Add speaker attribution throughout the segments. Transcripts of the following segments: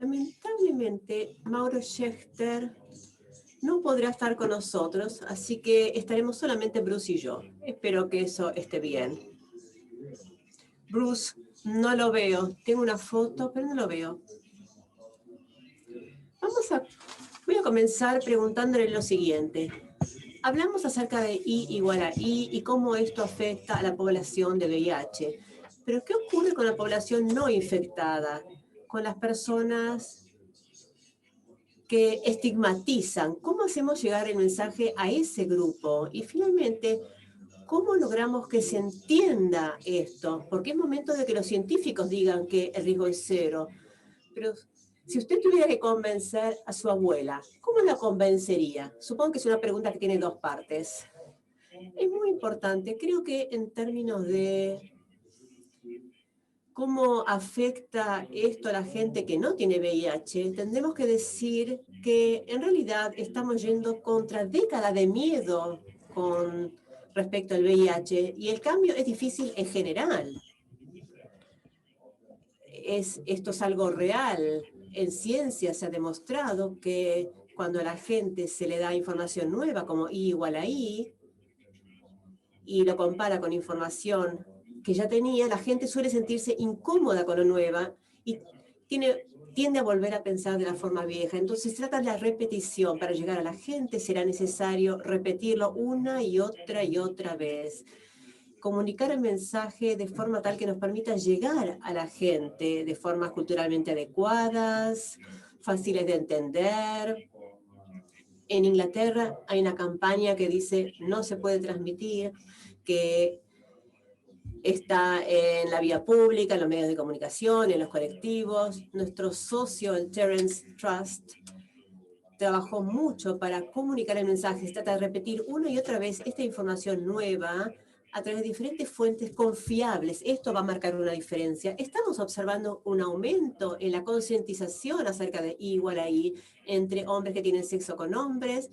Speaker 1: Lamentablemente, Mauro Schechter no podrá estar con nosotros, así que estaremos solamente Bruce y yo. Espero que eso esté bien. Bruce, no lo veo. Tengo una foto, pero no lo veo. Voy a comenzar preguntándole lo siguiente. Hablamos acerca de I igual a I y cómo esto afecta a la población de VIH. Pero ¿qué ocurre con la población no infectada? Con las personas que estigmatizan. ¿Cómo hacemos llegar el mensaje a ese grupo? Y finalmente, ¿cómo logramos que se entienda esto? Porque es momento de que los científicos digan que el riesgo es cero. Pero si usted tuviera que convencer a su abuela, ¿cómo la convencería? Supongo que es una pregunta que tiene dos partes. Es muy importante, creo que en términos de cómo afecta esto a la gente que no tiene VIH, tendremos que decir que en realidad estamos yendo contra décadas de miedo con respecto al VIH y el cambio es difícil en general. Esto es algo real. En ciencia se ha demostrado que cuando a la gente se le da información nueva como I igual a I y lo compara con información que ya tenía, la gente suele sentirse incómoda con lo nueva y tiende a volver a pensar de la forma vieja. Entonces trata de la repetición. Para llegar a la gente será necesario repetirlo una y otra vez. Comunicar el mensaje de forma tal que nos permita llegar a la gente de formas culturalmente adecuadas, fáciles de entender. En Inglaterra hay una campaña que dice no se puede transmitir, que está en la vía pública, en los medios de comunicación, en los colectivos. Nuestro socio, el Terence Trust, trabajó mucho para comunicar el mensaje. Se trata de repetir una y otra vez esta información nueva a través de diferentes fuentes confiables. Esto va a marcar una diferencia. Estamos observando un aumento en la concientización acerca de I igual a I entre hombres que tienen sexo con hombres.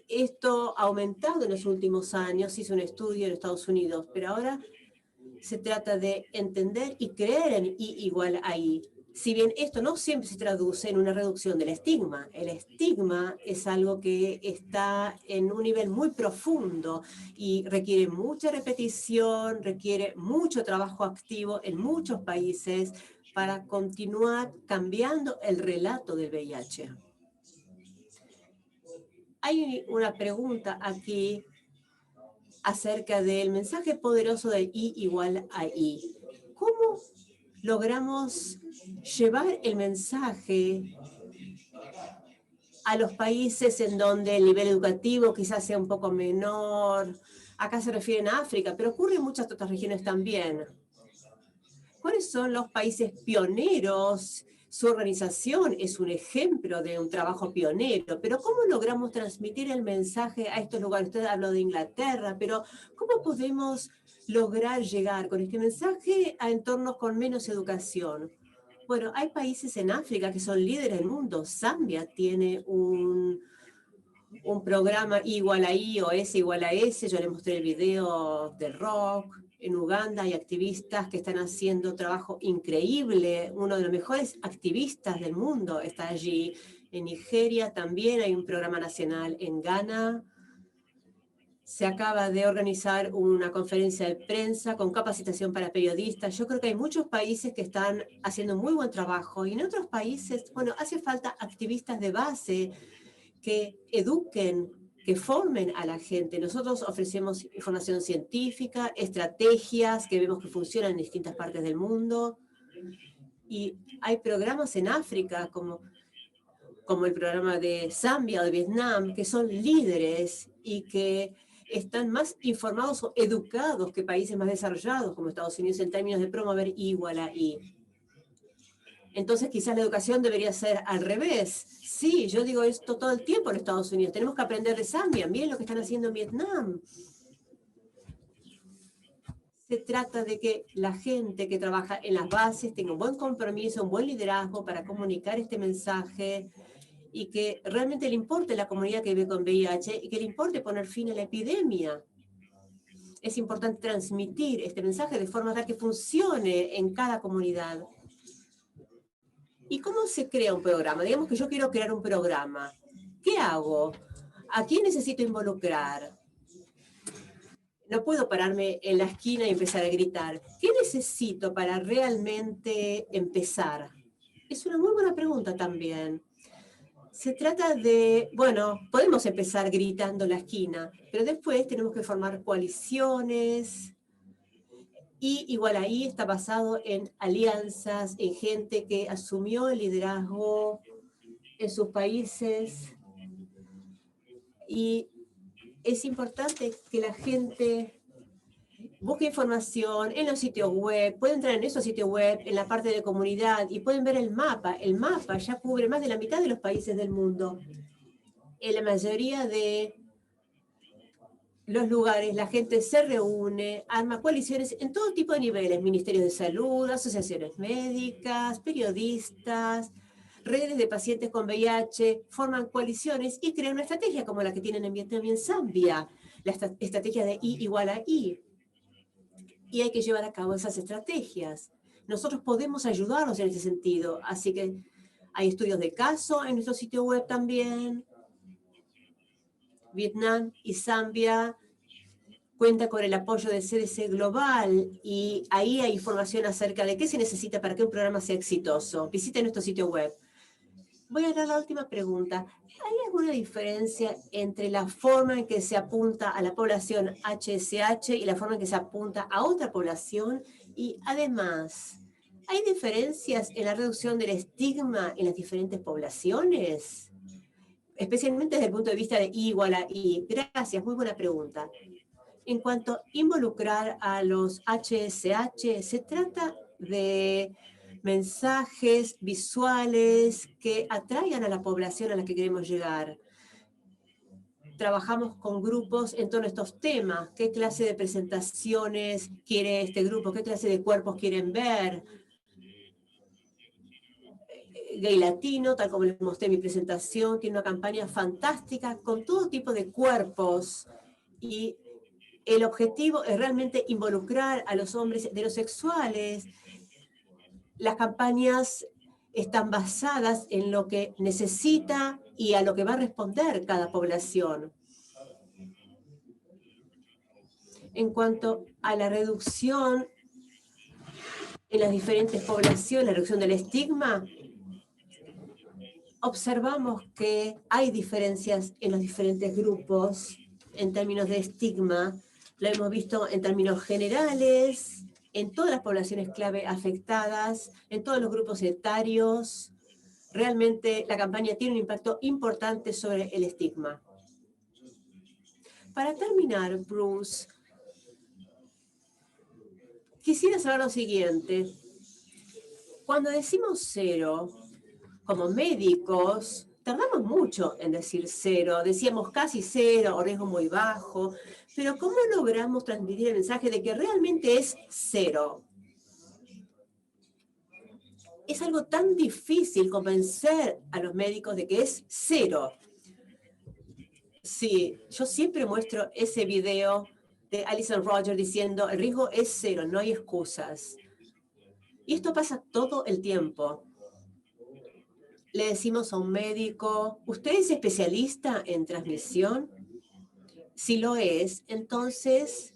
Speaker 1: Esto ha aumentado en los últimos años, hizo un estudio en Estados Unidos, pero ahora se trata de entender y creer en I igual a I. Si bien esto no siempre se traduce en una reducción del estigma, el estigma es algo que está en un nivel muy profundo y requiere mucha repetición, requiere mucho trabajo activo en muchos países para continuar cambiando el relato del VIH. Hay una pregunta aquí acerca del mensaje poderoso del I igual a I. ¿Cómo logramos llevar el mensaje a los países en donde el nivel educativo quizás sea un poco menor? Acá se refiere a África, pero ocurre en muchas otras regiones también. ¿Cuáles son los países pioneros? Su organización es un ejemplo de un trabajo pionero, pero ¿cómo logramos transmitir el mensaje a estos lugares? Usted habló de Inglaterra, pero ¿cómo podemos lograr llegar con este mensaje a entornos con menos educación? Bueno, hay países en África que son líderes del mundo. Zambia tiene un programa igual a I o S igual a S. Yo le mostré el video de rock. En Uganda hay activistas que están haciendo trabajo increíble. Uno de los mejores activistas del mundo está allí. En Nigeria también hay un programa nacional. En Ghana se acaba de organizar una conferencia de prensa con capacitación para periodistas. Yo creo que hay muchos países que están haciendo muy buen trabajo y en otros países, bueno, hace falta activistas de base que eduquen, que formen a la gente. Nosotros ofrecemos información científica, estrategias que vemos que funcionan en distintas partes del mundo. Y hay programas en África como el programa de Zambia o de Vietnam, que son líderes y que están más informados o educados que países más desarrollados como Estados Unidos en términos de promover I igual a I. Entonces quizás la educación debería ser al revés. Sí, yo digo esto todo el tiempo en Estados Unidos. Tenemos que aprender de Zambia. Miren lo que están haciendo en Vietnam. Se trata de que la gente que trabaja en las bases tenga un buen compromiso, un buen liderazgo para comunicar este mensaje y que realmente le importe la comunidad que vive con VIH y que le importe poner fin a la epidemia. Es importante transmitir este mensaje de forma tal que funcione en cada comunidad. ¿Y cómo se crea un programa? Digamos que yo quiero crear un programa. ¿Qué hago? ¿A quién necesito involucrar? No puedo pararme en la esquina y empezar a gritar. ¿Qué necesito para realmente empezar? Es una muy buena pregunta también. Se trata de, bueno, podemos empezar gritando en la esquina, pero después tenemos que formar coaliciones y igual ahí está basado en alianzas, en gente que asumió el liderazgo en sus países y es importante que la gente busque información en los sitios web, pueden entrar en esos sitios web, en la parte de comunidad y pueden ver el mapa. El mapa ya cubre más de la mitad de los países del mundo. En la mayoría de los lugares, la gente se reúne, arma coaliciones en todo tipo de niveles, ministerios de salud, asociaciones médicas, periodistas, redes de pacientes con VIH, forman coaliciones y crean una estrategia como la que tienen en Vietnam y en Zambia, la estrategia de I igual a I. Y hay que llevar a cabo esas estrategias. Nosotros podemos ayudarlos en ese sentido, así que hay estudios de caso en nuestro sitio web también. Vietnam y Zambia cuenta con el apoyo de CDC Global y ahí hay información acerca de qué se necesita para que un programa sea exitoso. Visite nuestro sitio web. Voy a dar la última pregunta. ¿Hay alguna diferencia entre la forma en que se apunta a la población HSH y la forma en que se apunta a otra población? Y además, ¿hay diferencias en la reducción del estigma en las diferentes poblaciones? Especialmente desde el punto de vista de I igual a I. Gracias, muy buena pregunta. En cuanto a involucrar a los HSH, se trata de mensajes visuales que atraigan a la población a la que queremos llegar. Trabajamos con grupos en todos estos temas. ¿Qué clase de presentaciones quiere este grupo? ¿Qué clase de cuerpos quieren ver? Gay Latino, tal como les mostré en mi presentación, tiene una campaña fantástica con todo tipo de cuerpos y el objetivo es realmente involucrar a los hombres heterosexuales. Las campañas están basadas en lo que necesita y a lo que va a responder cada población. En cuanto a la reducción en las diferentes poblaciones, la reducción del estigma, observamos que hay diferencias en los diferentes grupos en términos de estigma. Lo hemos visto en términos generales, en todas las poblaciones clave afectadas, en todos los grupos etarios. Realmente la campaña tiene un impacto importante sobre el estigma. Para terminar, Bruce, quisiera saber lo siguiente. Cuando decimos cero, como médicos, tardamos mucho en decir cero. Decíamos casi cero o riesgo muy bajo. Pero ¿cómo logramos transmitir el mensaje de que realmente es cero? Es algo tan difícil convencer a los médicos de que es cero. Sí, yo siempre muestro ese video de Alison Rogers diciendo el riesgo es cero, no hay excusas. Y esto pasa todo el tiempo. Le decimos a un médico, ¿usted es especialista en transmisión? Si lo es, entonces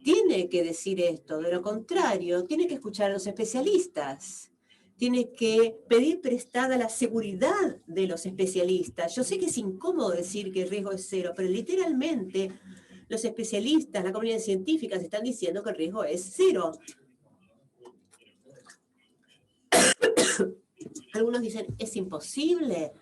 Speaker 1: tiene que decir esto. De lo contrario, tiene que escuchar a los especialistas. Tiene que pedir prestada la seguridad de los especialistas. Yo sé que es incómodo decir que el riesgo es cero, pero literalmente los especialistas, la comunidad científica están diciendo que el riesgo es cero. Algunos dicen, es imposible,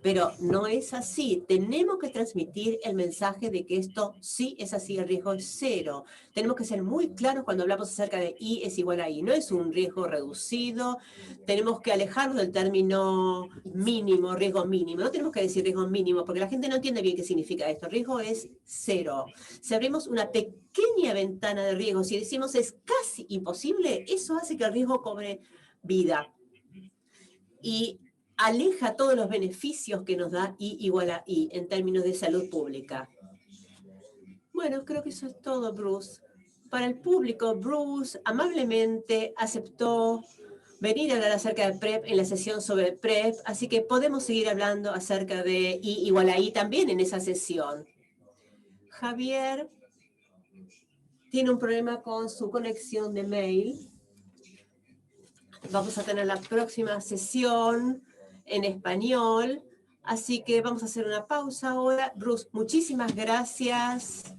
Speaker 1: pero no es así. Tenemos que transmitir el mensaje de que esto sí es así, el riesgo es cero. Tenemos que ser muy claros cuando hablamos acerca de I es igual a I. No es un riesgo reducido. Tenemos que alejarnos del término mínimo, riesgo mínimo. No tenemos que decir riesgo mínimo, porque la gente no entiende bien qué significa esto. Riesgo es cero. Si abrimos una pequeña ventana de riesgo, si decimos es casi imposible, eso hace que el riesgo cobre vida. Y aleja todos los beneficios que nos da I igual a I en términos de salud pública. Bueno, creo que eso es todo, Bruce. Para el público, Bruce amablemente aceptó venir a hablar acerca de PrEP en la sesión sobre PrEP, así que podemos seguir hablando acerca de I igual a I también en esa sesión. Javier tiene un problema con su conexión de mail. Vamos a tener la próxima sesión en español, así que vamos a hacer una pausa ahora. Bruce, muchísimas gracias.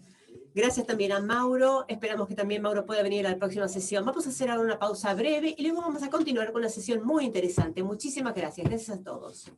Speaker 1: Gracias también a Mauro. Esperamos que también Mauro pueda venir a la próxima sesión. Vamos a hacer ahora una pausa breve y luego vamos a continuar con una sesión muy interesante. Muchísimas gracias. Gracias a todos.